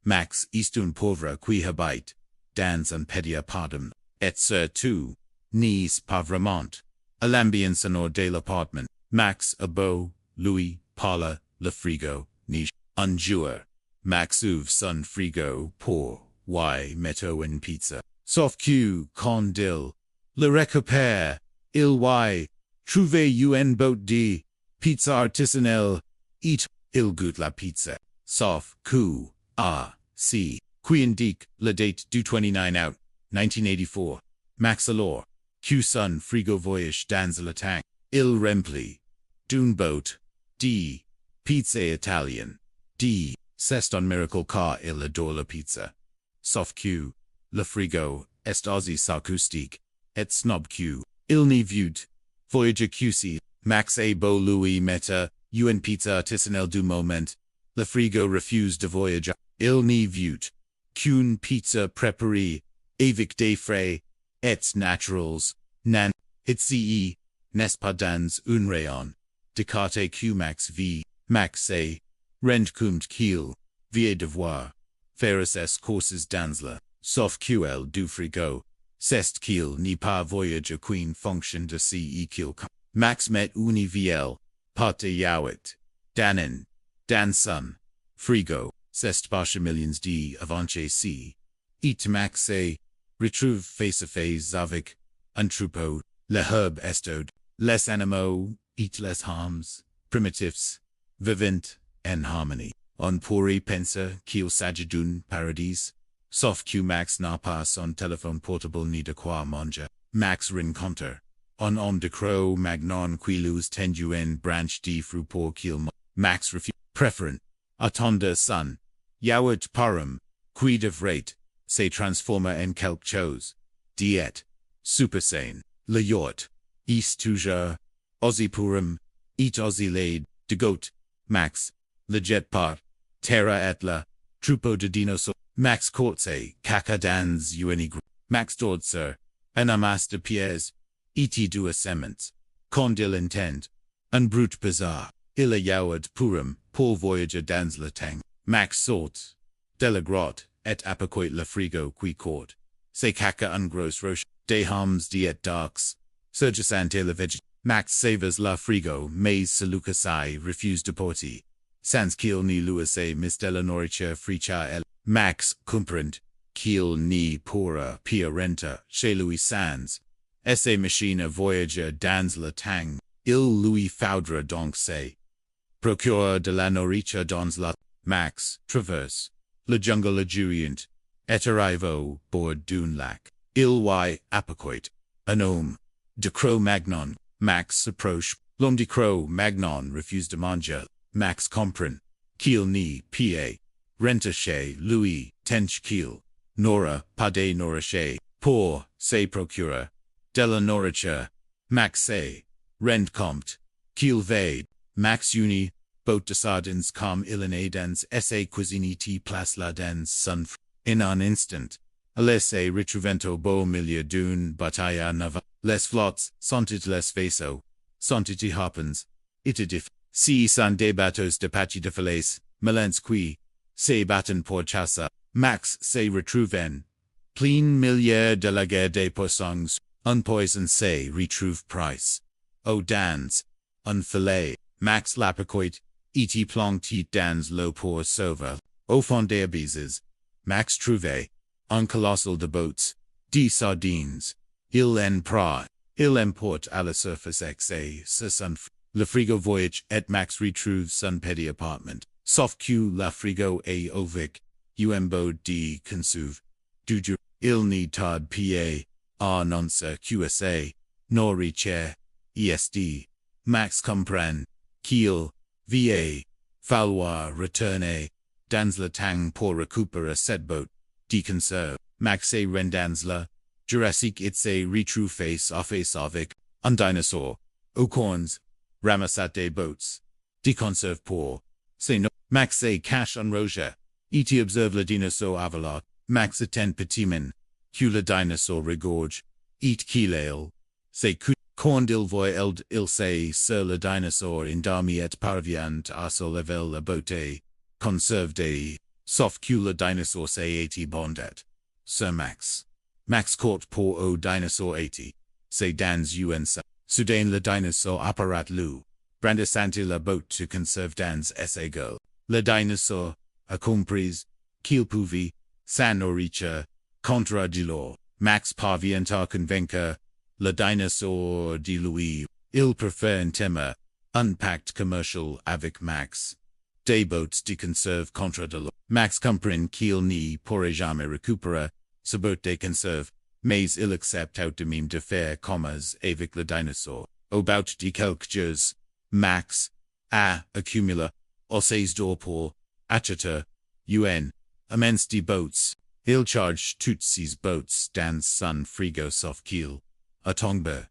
Max istun pauvre qui habite, dans un petit appartement, et surtout, n'est pavrement, à l'ambiance sonore de l'appartement. Max abo, Louis, parle, le frigo, niche, un jour. Max ouvre son frigo pour, mettre une pizza. Sauf que, quand il le récupère, il trouver une botte de pizza artisanale, il goûte la pizza. Sauf que, qui indique la date du 29 août, 1984. Max alors, que son frigo voyage dans le temps, il remplit d'une botte de pizza italienne. C'est un miracle car il adore la pizza. Sauf que, le frigo est aussi sarcastique, et snob que, il n'y veut voyager que si Max a beau lui mettre une pizza artisanale du moment. Le frigo refuse de voyager. Il n'y veut qu'une pizza préparée avec des frais et naturels. Nan, ici, n'est pas dans un rayon de carte que Max vit. Max a rend compte qu'il vient de voir faire ses courses dans le sauf qu'elle du frigo. C'est qu'il n'y pas voyager qu'une fonction de ce qu'il Max met une viel pâte yaourt dans son frigo. C'est pas millions d'avancées si. Et Max a retrouve face à face avec un troupeau. Le herbe estode. Les animaux et les hommes primitifs vivant en harmonie. On pourrait penser qu'il s'agit d'une parodie. Sauf que Max n'a pas son téléphone portable ni de quoi manger. Max rencontre un homme de croc magnon qui lui tend une branche de fruit pour qu'il Max refuse. Préférant attendre son yaourt parum, qui devrait se transformer en quelque chose. Diète super saine. Le yaourt est toujours aussi purum, et aussi laid de goat. Max le jette par terre et le troupeau de dinosaures. Max course caca dans une Max dort sur un amas de pièces, et deux sementes. Quand il entend un brut bizarre, il a yaourt purum pour voyager dans le temps. Max sort de la grotte et apporte le frigo qui court. C'est caca un gros roche, des hommes diet darks, surgissant le veget. Max savers la frigo, mais celui ci refuse de porter. Sans qu'il ni lui se mis de la nourriture fricha el. Max comprend qu'il n'y pourra pas renter chez lui sans essa machine voyager dans le temps. Il lui faudra donc se procurer de la nourriture dans la. Max traverse le jungle luxuriant et arrive au bord d'un lac. Il apporte un homme de croc magnon. Max s'approche. L'homme de croc magnon refuse de manger. Max comprend qu'il n'y pas renter chez lui tant qu'il n'aura pas de nourriture pour se procurer de la nourriture. Max se rend compte qu'il va. Max une botte de sardines comme il en a dans sa cuisine place la dans son in un instant. Elle se retrouvant au beau milieu d'une bataille à neuf. Les flottes sont les vaisseaux, sont harpons, dif. Si sont des bateaux de pachi de falaise, melans qui se battent pour chasser. Max se retrouve en plein milieu de la guerre des poissons. Un poison se retrouve price. Au dans un filet. Max l'apporte, et plonge dans l'eau pour sauver. Au fond des abysses. Max trouve un colossal de bottes, de sardines. Il en prend. Il emporte à la surface et sur son le frigo voyage et Max retrouve son petit appartement. Sauf que la frigo est ouverte. Beau de consuve. Du jour. Il n'y pas de annonce QSA. Nourriture. ESD. Max comprend qu'il va falloir retourner dans le temps pour récupérer cette botte de conserve. Max se rend dans le Jurassique et se retrouve face à face avec un dinosaure aux cornes, ramassat des bottes de conserve pour se no. Max se cache en roger, et observe le dinosaure avaler. Max attend petitement que le dinosaure regorge, et qu'il se coûte. Quand il voit il se sur le dinosaure endormi et parvient à se lever la botte conserve de Soft cula dinosaur say 80 bondet. Sir Max. Max court pour au dinosaur 80. Say dans un sa. Soudain le dinosaur apparat lu. Brandesanti la boat to conserve dans sa girl. Le dinosaur, a comprise, qu'il pouvait, san oricha, contra di lor. Max parvient à convaincre, le dinosaur di Louis. Il préfère un thème, unpacked commercial avec Max. Des boats de conserve contre de l'eau. Max comprend qu'il n'y pourrait jamais récupérer, ce boat de conserve, mais il accepte out de même de faire commas avec le dinosaure. Au bout de quelques jours, Max a accumulé, assez d'or pour acheter, immense de boats. Il charge toutes ces boats dans son frigo sauf qu'il, a tombe,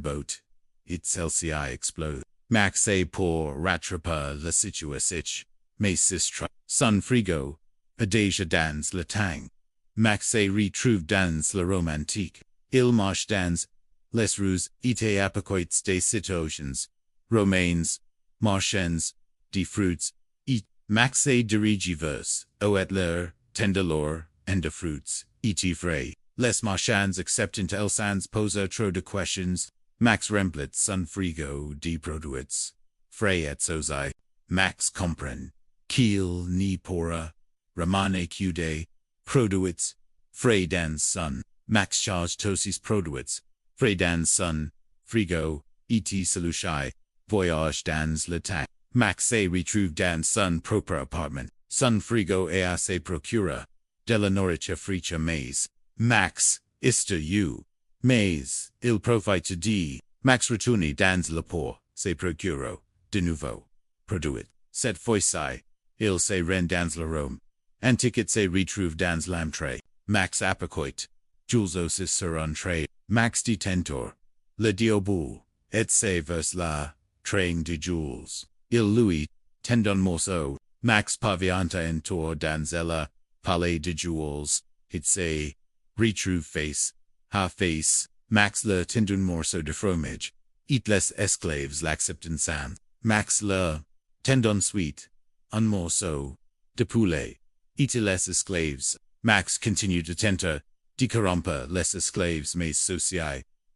boat. It celle-ci explode. Max a pour rattraper la situation, mais sistra, son frigo, a déjà dans le tang. Max a retrouve dans le romantique. Il marche dans les rues et apocoites des situations, romaines, marchands, des fruits, et Max a dirige vers, au et leur, tendelor, and de fruits, et frais. Les marchands acceptant el sans poser trop de questions. Max remplit son frigo de produits. Frais et sosai. Max comprend qu'il n'y pourra remane que des produits. Frais dans son. Max charge tous ses produits. Frais dans son frigo. Et solution. Voyage dans le temps. Max se retrouve dans son propre appartement. Son frigo est assez procura. De la nourriture friche mais. Max, iste you. Mais, il profite de Max retourne dans le port, se procure, de nouveau, produit. Cette fois-ci, il se rend dans le Rome. Un ticket se retrouve dans l'entrée. Max apocoit. Jules osis sur entrée. Max detentor. Le diable, et se vers la train de Jules. Il lui, tendon morceau. Max parvient en tour dans le palais de Jules. It se retrouve face. Face, Max le tendon morceau de fromage. Et les esclaves l'acceptent sans. Max le tendon sweet. Un morceau de poulet. Et les esclaves. Max continue de tenter de corrompre les esclaves mais ceux-ci,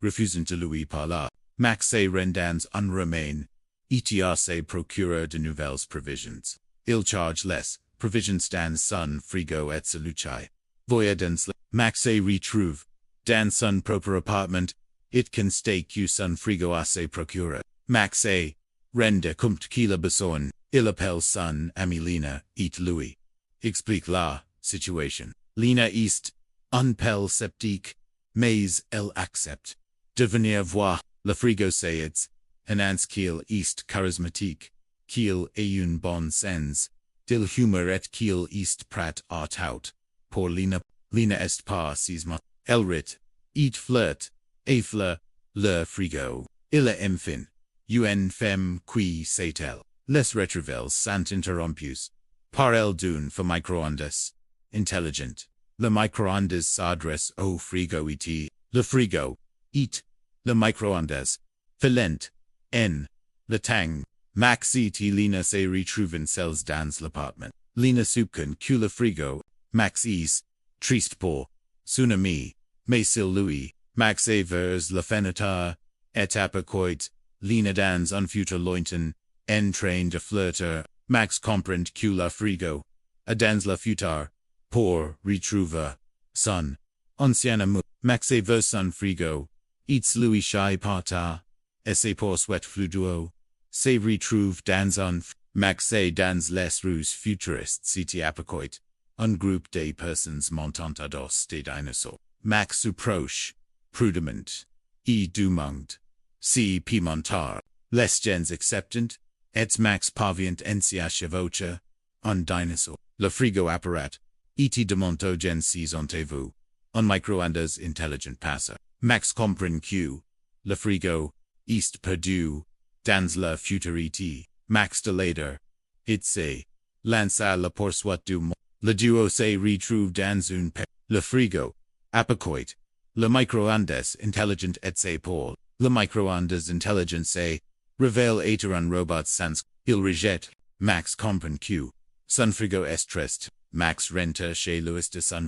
refusant de lui parler. Max se rend dans un remain. Et se procure de nouvelles provisions. Il charge les provisions dans son frigo et soluci. Voya dans le Max se retrouve. Dans son propre appartement, it can stake you son frigo à se procure. Max a rende compte qu'il a besoin, il appelle son ami Lina, et lui explique la situation. Lina est un peu sceptique, mais elle accepte de venir voir. Le frigo c'est annonce qu'il est charismatique, qu'il a un bon sens del humour et qu'il est prêt à tout. Pour Lina, Lina est pas ses mots. Elrit, et flirt, et fleur, le frigo, il a enfin, une femme qui sait-elle, les retrouvelles sont interrompus, par elle d'une for micro-ondes, intelligent, le micro-ondes s'adresse au frigo et le frigo, et, le micro-ondes, filent, en, le tang, Max et Lina se retrouvent seuls dans l'appartement, Lina soupçonne que le frigo, Max est, triste pour, son ami, mais s'il lui, Max est vers la fenêtre, et apocoit, Lina dans un futur lointain, en train de flirter, Max comprend que le frigo, a dans le futur, pour retrouver, son, ancien amour, Max est vers son frigo, et lui chez partage, et c'est pour souhait fluido, se retrouve dans un, Max est dans les rues futuristes city apocoit, un groupe de personnes montant à dos des dinosaures. Max s'approche, prudemment, et du monde, si pimentar, les gens acceptant, et Max parvient ainsi à chevaucher, un dinosaure, le frigo apparat, et demande aux gens si ont-vous, un micro-ondes intelligent passer. Max comprend que, le frigo, est perdu, dans le futurité, Max de later, it se, lance à la poursuite du monde. Le duo se retrouve dans une paix. Le frigo, apocoit, le micro-ondes intelligent et se pour, le micro-ondes intelligent se, révèle être un robot sans, il rejette, Max comprend que, Son Frigo Estrest, Max Renter chez Louis de Son